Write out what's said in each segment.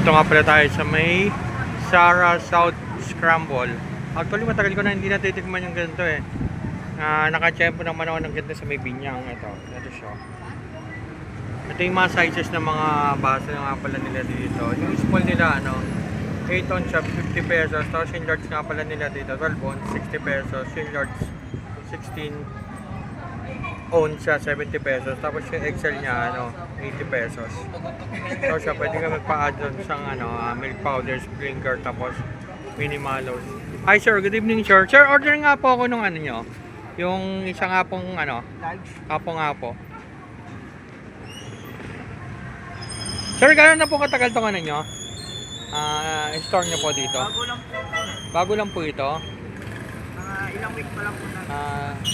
Dito nga pala tayo sa may Sara South Scramble. Actually matagal ko na hindi natitikman yung ganito eh. Nakachempo naman ako ng ganito sa may Binyang. Ito siya. Ito yung mga sizes ng mga baso na nga pala nila dito. Yung small nila 8 ounce siya 50 pesos. Tapos yung large nga pala nila dito 12 ounce 60 pesos. Yung large 16 ounce siya 70 pesos. Tapos yung XL niya 80 pesos. So siya pwede ka magpa-add doon sa milk powder, sprinkler, tapos minimalos. Hi sir, good evening sir. Sir, order nga po ako nung nyo. Yung isa nga pong apo. Sir, gano'n na po katagal tong nyo? Store nyo po dito? Bago lang po ito. Ilang week pa lang po na.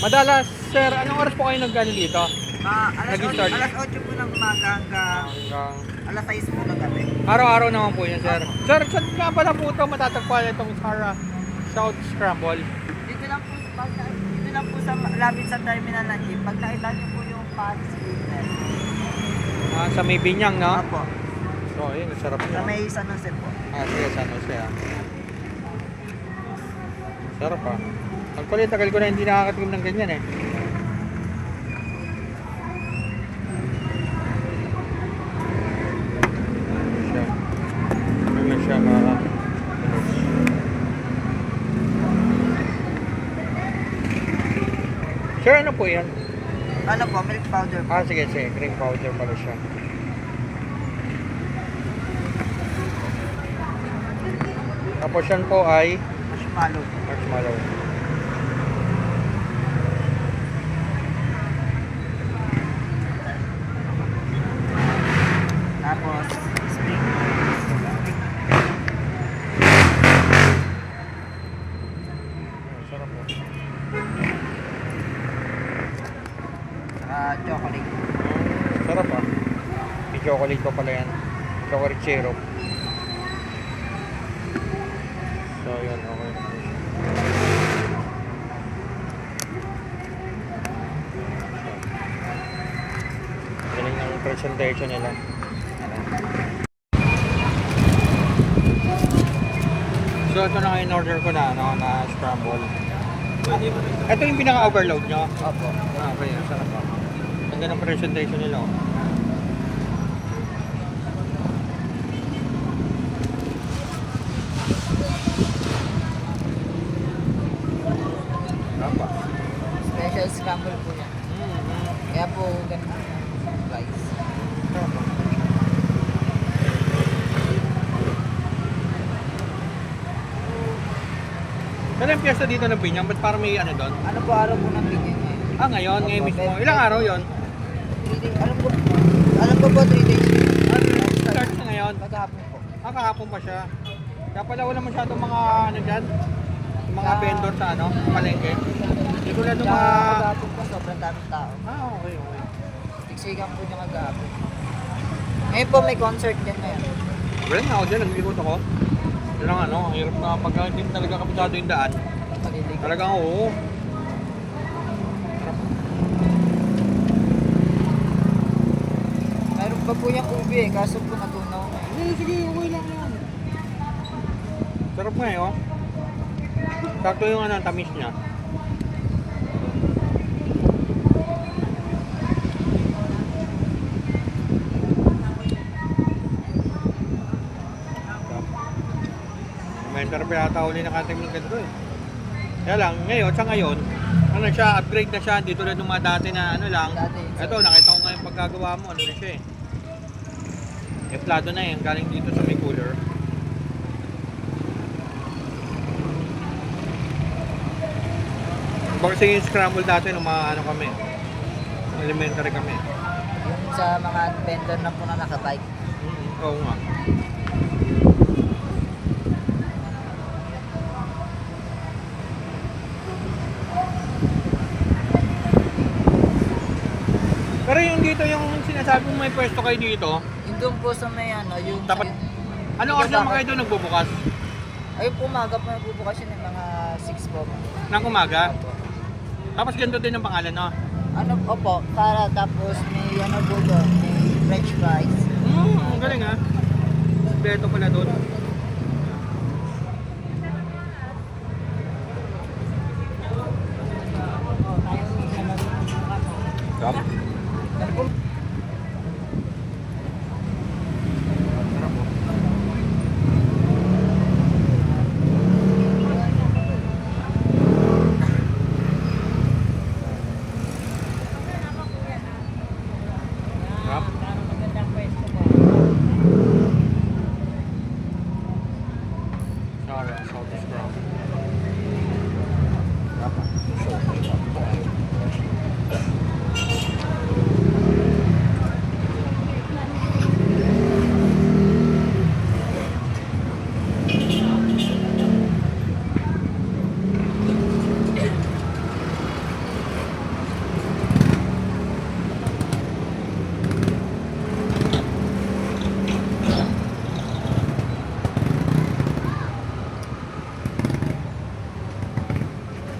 Madalas, sir, anong oras po kayo nag-gano dito? Alas 8 po ng umaga hanggang alas 6 po ng gabi. Araw-araw naman po yun, sir. Sir, saan nga pala po ito matatagpuan itong Sara South Scramble? Dito lang po sa lapit sa terminal ng jeep. Pag nakita niyo po yung Paris Square. Sa may Binyang, no? Opo. So, yun, sarap Sa niya. may San Jose po. Sige, San Jose, Sarap, Actually, tagal ko na hindi nakakatikim ng ganyan, Ano siya, Sir, ano po yan? Ano po, milk powder po. Sige, cream powder pala siya. Tapos yan po ay marshmallow. Tapos, spring. Sarap po. Chocolate. Sarap May chocolate pa pala yan. Chocolate syrup. So yun, okay. Galing ng presentation nila. So ito na in order ko na scramble. Ito yung pinaka-overload nyo? Opo. Okay, sarap Ganda ng presentation nila Special scramble po yan. Kaya po ganun guys. Kailan piyesta dito ng Binyang? Ba't parang may doon? Ano po araw po ng bigyan ngayon? Ngayon? Ngayon mismo? Ilang araw yon? 3 days. Alam ko po 3 days. Start na ngayon? Pagkahapon po. Kahapon pa siya. Kaya pala wala masyadong mga dyan? Yung mga vendor sa palengke. Hindi ko lang mga... Pagkahapon po sobrang daming tao. Okay. Tiksikan po niya kagahapon. Ngayon po may concert dyan ngayon. Wala na ako dyan, nag-ikot ako. Yun lang ang hirap na pagka hindi talaga kapitado yung daan. Malilig. Talagang oo. Mayroon pa po yung ubi kaso po natunaw na Sige, okay lang yan. Sarap nga Sakto yung tamis niya. May sarap yata uli nakatim ng ganito Kaya lang, sa ngayon, upgrade na siya, dito lang ng mga dati na lang. Ito, nakita ko nga yung pagkagawa mo, na siya Emplado na galing dito sa may cooler. Kasi yung scramble dati nung kami, elementary kami. yung sa mga vendor na po na nakabike. Oo nga. Pero yung dito yung sinasabi mo may pwesto kayo dito. Yung doon po sa may yung... Dapat, anong oras naman kayo doon nagbubukas? Ayun po, umaga po nagbubukas yun ng mga 6 po. Nang umaga? Opo. Tapos ganito din ang pangalan, Opo, tapos may po doon, may french fries. Ang galing kumpleto pala doon. Sarap. Sarap. Sarap, salty scramble. Sarap.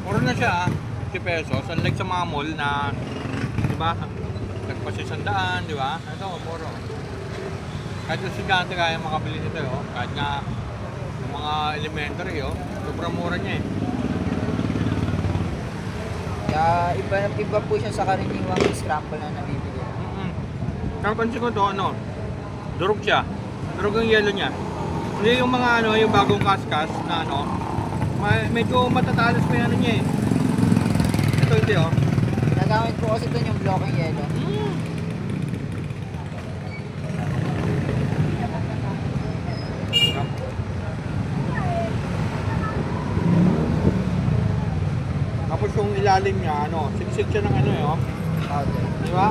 Mura na siya, 50 pesos. Unlike sa mga mall na, di ba, nagpas 100, di ba? Ito, mura. Kahit yung estudyante kaya makabili nito, oh. Kahit nga yung mga elementary, oh. Sobrang mura niya, eh. Kaya iba po siya sa karaniwang scramble na nabibili. Napansin ko to, ano, durog siya. Durog yung yellow niya. Hindi yung mga ano, yung bagong kaskas na ano, medyo matatalas pa yung ano niya, eh. Ito hindi, oh. Nagamit po kasi doon yung blocking yellow. Tapos yung ilalim niya, ano, siksik siya ng ano, eh, oh. Powder. Di ba?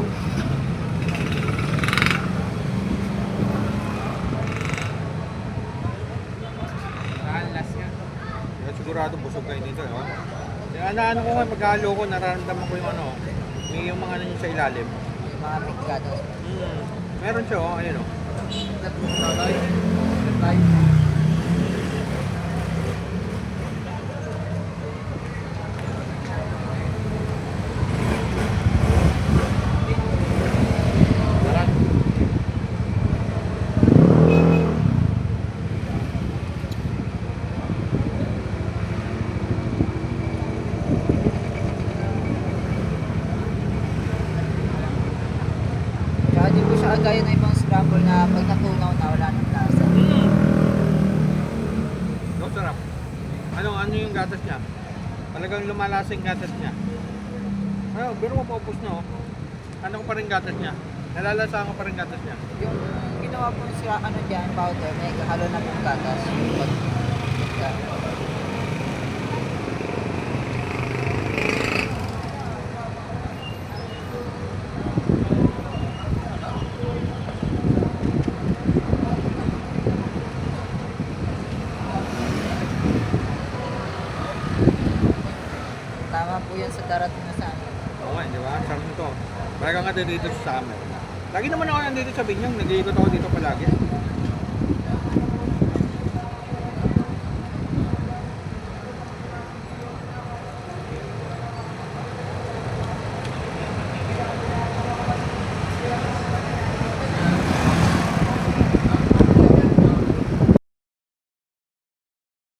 Last nga. Kaya sigurado busog kayo dito, oh. Kaya ano ko nga, pagkahalo ko, nararamdaman ko yung ano, yung mga ano niya sa ilalim. Yung mga pigados. Meron siya, oh, ayun, oh. Kaya di po siya kagaya ng ibang scramble na pag natunaw na wala ng lasa. No, sarap. Ano yung gatas niya? Talagang lumalasa yung gatas niya. Ano, pero mapaupos na, oh. Ano ko pa rin gatas niya? Nalalasa ko pa rin gatas niya. Yung ginawa po siya ano dyan, powder, may halo na pong gatas. Tama po yan sa darating na sa amin. Oo nga, di ba? Sarap nito. Talagang nga dito sa summer. Lagi naman ako nandito sa Binyang, nag-iikot ako dito palagi.